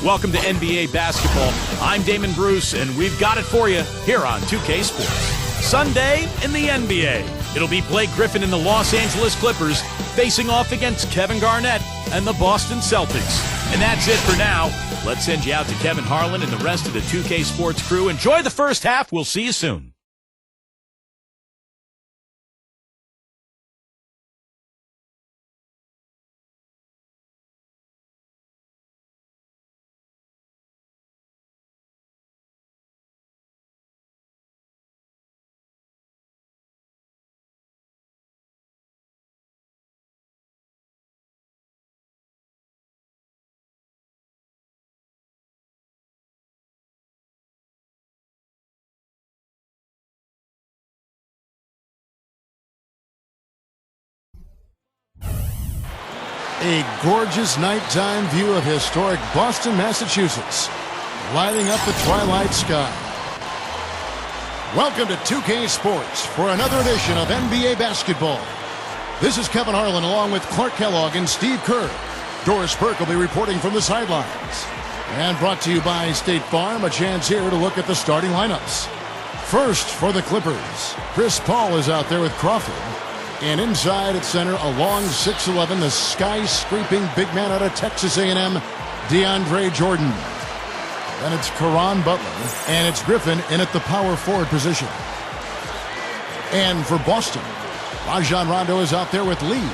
Welcome to NBA basketball. I'm Damon Bruce, and we've got it for you here on 2K Sports. Sunday in the NBA. It'll be Blake Griffin and the Los Angeles Clippers facing off against Kevin Garnett and the Boston Celtics. And that's it for now. Let's send you out to Kevin Harlan and the rest of the 2K Sports crew. Enjoy the first half. We'll see you soon. A gorgeous nighttime view of historic Boston, Massachusetts, lighting up the twilight sky. Welcome to 2K Sports for another edition of NBA basketball. This is Kevin Harlan along with Clark Kellogg and Steve Kerr. Doris Burke will be reporting from the sidelines. And brought to you by State Farm, a chance here to look at the starting lineups. First for the Clippers, Chris Paul is out there with Crawford. And inside at center, a long 6'11", the skyscraping big man out of Texas A&M, DeAndre Jordan. Then it's Caron Butler, and it's Griffin in at the power forward position. And for Boston, Rajon Rondo is out there with Lee.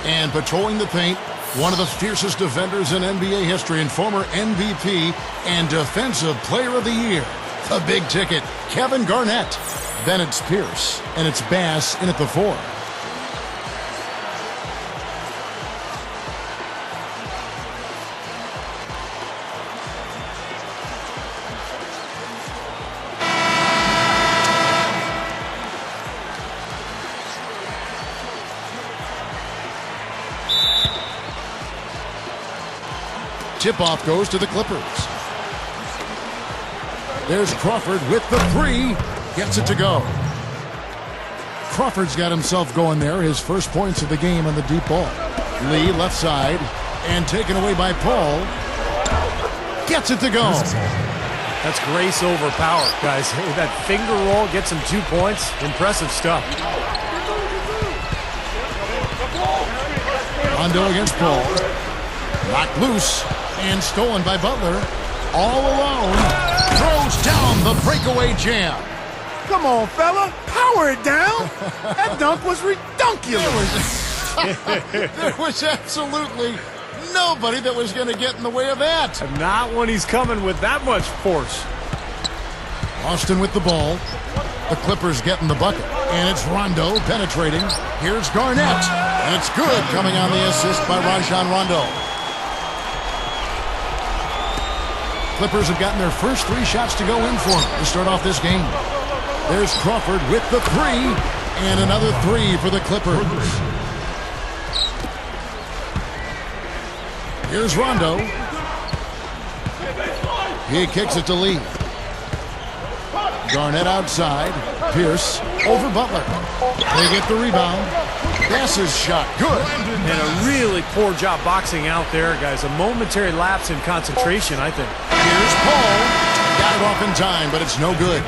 And patrolling the paint, one of the fiercest defenders in NBA history and former MVP and Defensive Player of the Year, the big ticket, Kevin Garnett. Then it's Pierce, and it's Bass in at the 4. Tip-off goes to the Clippers. There's Crawford with the 3. Gets it to go. Crawford's got himself going there. His first points of the game on the deep ball. Lee left side. And taken away by Paul. Gets it to go. That's grace over power, guys. That finger roll gets him 2 points. Impressive stuff. Rondo against Paul. Knocked loose. And stolen by Butler. All alone. Throws down the breakaway jam. Come on, fella. Power it down. That dunk was redunculous. There was absolutely nobody that was going to get in the way of that. Not when he's coming with that much force. Boston with the ball. The Clippers getting the bucket. And it's Rondo penetrating. Here's Garnett. And it's good coming on the assist by Rajon Rondo. Clippers have gotten their first 3 shots to go in for them to start off this game. There's Crawford with the 3, and another 3 for the Clippers. Here's Rondo. He kicks it to Lee. Garnett outside. Pierce over Butler. They get the rebound. Bass's shot, good. And a really poor job boxing out there, guys. A momentary lapse in concentration, I think. Here's Paul. Got it off in time, but it's no good.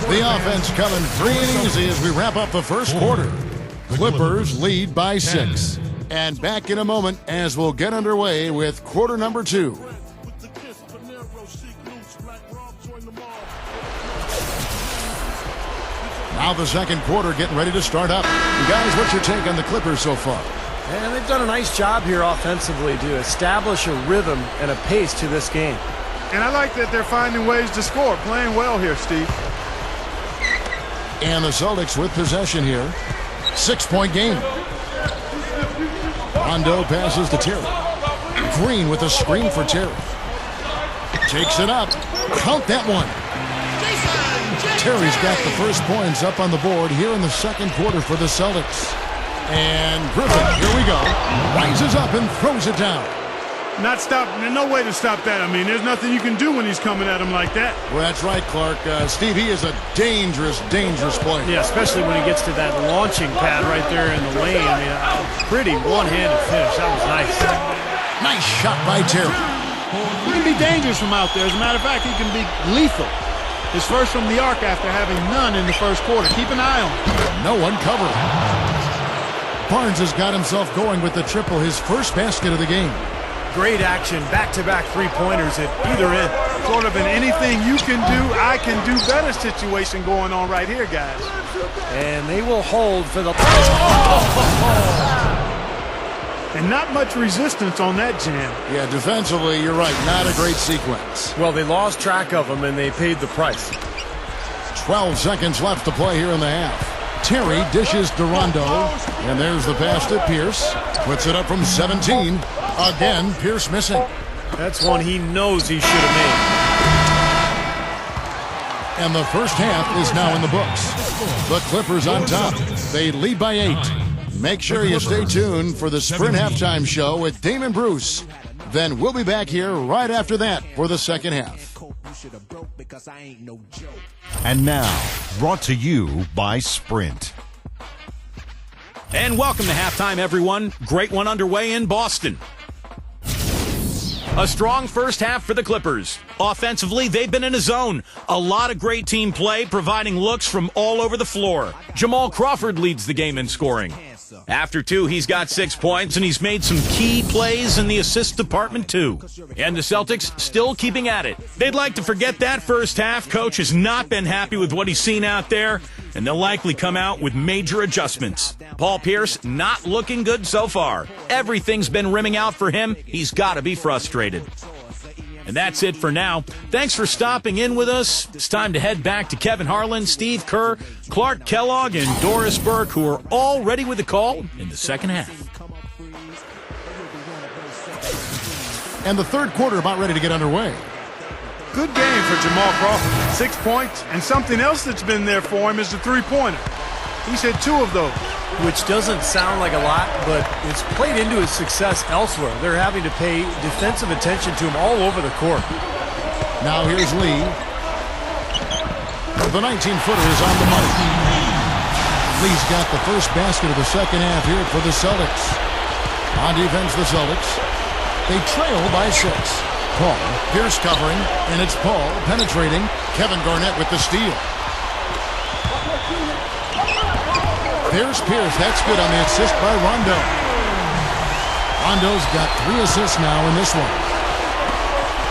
The offense coming free and easy as we wrap up the first quarter. Clippers lead by 6. And back in a moment as we'll get underway with quarter number 2. Now the second quarter getting ready to start up. You guys, what's your take on the Clippers so far? And they've done a nice job here offensively to establish a rhythm and a pace to this game. And I like that they're finding ways to score. Playing well here, Steve. And the Celtics with possession here. 6-point game. Rondo passes to Terry. Green with a screen for Terry. Takes it up. Count that one. Terry's got the first points up on the board here in the second quarter for the Celtics. And Griffin, here we go, rises up and throws it down. Not stop. There's no way to stop that. I mean, there's nothing you can do when he's coming at him like that. Well, that's right, Clark. Steve, he is a dangerous, dangerous player. Yeah, especially when he gets to that launching pad right there in the lane. I mean, a pretty one-handed finish. That was nice. Nice shot by Terry. be dangerous from out there. As a matter of fact, he can be lethal. His first from the arc after having none in the first quarter. Keep an eye on him. No one covered. Barnes has got himself going with the triple, his first basket of the game. Great action, back-to-back three-pointers at either end. Sort of an anything you can do, I can do better situation going on right here, guys. And they will hold for the... And not much resistance on that jam. Yeah, defensively, you're right, not a great sequence. Well, they lost track of him, and they paid the price. 12 seconds left to play here in the half. Terry dishes to Rondo, and there's the pass to Pierce. Puts it up from 17. Again, Pierce missing. That's one he knows he should have made. And the first half is now in the books. The Clippers on top. They lead by 8. Make sure you stay tuned for the Sprint Halftime Show with Damon Bruce. Then we'll be back here right after that for the second half. And now, brought to you by Sprint. And welcome to halftime, everyone. Great one underway in Boston. A strong first half for the Clippers. Offensively, they've been in a zone. A lot of great team play, providing looks from all over the floor. Jamal Crawford leads the game in scoring. After 2, he's got 6 points, and he's made some key plays in the assist department, too. And the Celtics still keeping at it. They'd like to forget that first half. Coach has not been happy with what he's seen out there, and they'll likely come out with major adjustments. Paul Pierce not looking good so far. Everything's been rimming out for him. He's got to be frustrated. And that's it for now. Thanks for stopping in with us. It's time to head back to Kevin Harlan, Steve Kerr, Clark Kellogg, and Doris Burke, who are all ready with the call in the second half. And the third quarter about ready to get underway. Good game for Jamal Crawford. 6 points, and something else that's been there for him is the three-pointer. He's hit 2 of those. Which doesn't sound like a lot, but it's played into his success elsewhere. They're having to pay defensive attention to him all over the court. Now here's Lee. The 19-footer is on the money. Lee's got the first basket of the second half here for the Celtics. On defense, the Celtics. They trail by 6. Paul, Pierce covering, and it's Paul penetrating. Kevin Garnett with the steal. There's Pierce. That's good on the assist by Rondo. Rondo's got 3 assists now in this one.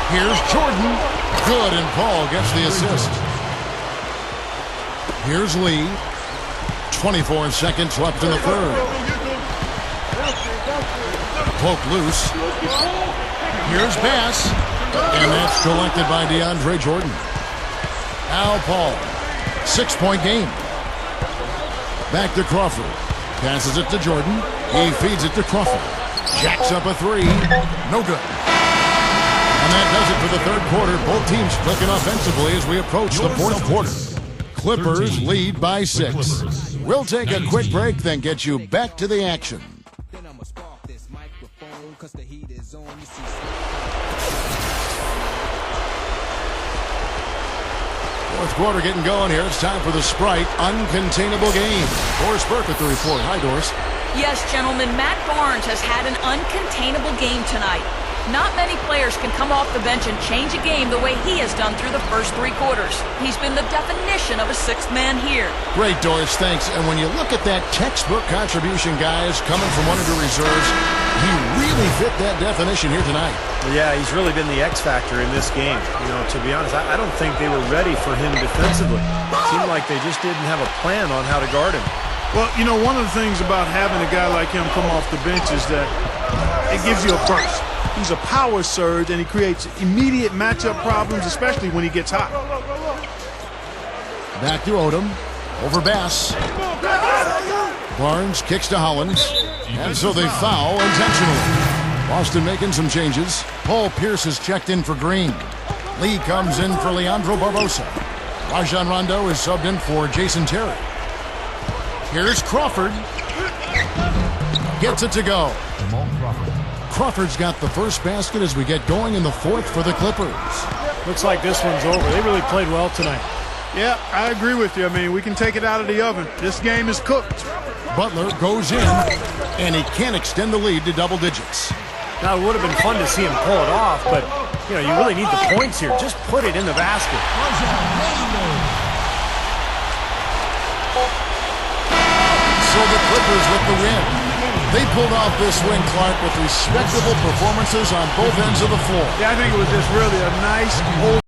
Here's Jordan. Good, and Paul gets the assist. Here's Lee. 24 seconds left in the third. Poke loose. Here's Bass. And that's collected by DeAndre Jordan. Now Paul. 6-point game. Back to Crawford. Passes it to Jordan. He feeds it to Crawford. Jacks up a 3. No good. And that does it for the third quarter. Both teams clicking offensively as we approach the fourth quarter. Clippers lead by 6. We'll take a quick break, then get you back to the action. Fourth quarter getting going here. It's time for the Sprite Uncontainable Game. Doris Burke with the report. Hi, Doris. Yes, gentlemen, Matt Barnes has had an uncontainable game tonight. Not many players can come off the bench and change a game the way he has done through the first 3 quarters. He's been the definition of a 6th man here. Great, Doris. Thanks. And when you look at that textbook contribution, guys, coming from one of the reserves, he really fit that definition here tonight. Yeah, he's really been the X factor in this game. You know, to be honest, I don't think they were ready for him defensively. It seemed like they just didn't have a plan on how to guard him. Well, you know, one of the things about having a guy like him come off the bench is that it gives you a burst. He's a power surge, and he creates immediate matchup problems, especially when he gets hot. Back to Odom. Over Bass. Barnes kicks to Hollins. And so they foul intentionally. Boston making some changes. Paul Pierce is checked in for Green. Lee comes in for Leandro Barbosa. Rajon Rondo is subbed in for Jason Terry. Here's Crawford. Gets it to go. Crawford's got the first basket as we get going in the fourth for the Clippers. Looks like this one's over. They really played well tonight. Yeah, I agree with you. I mean, we can take it out of the oven. This game is cooked. Butler goes in, and he can't extend the lead to double digits. Now, it would have been fun to see him pull it off, but You know, you really need the points here. Just put it in the basket. So the Clippers with the win. They pulled off this win, Clark, with respectable performances on both ends of the floor. Yeah, I think it was just really a nice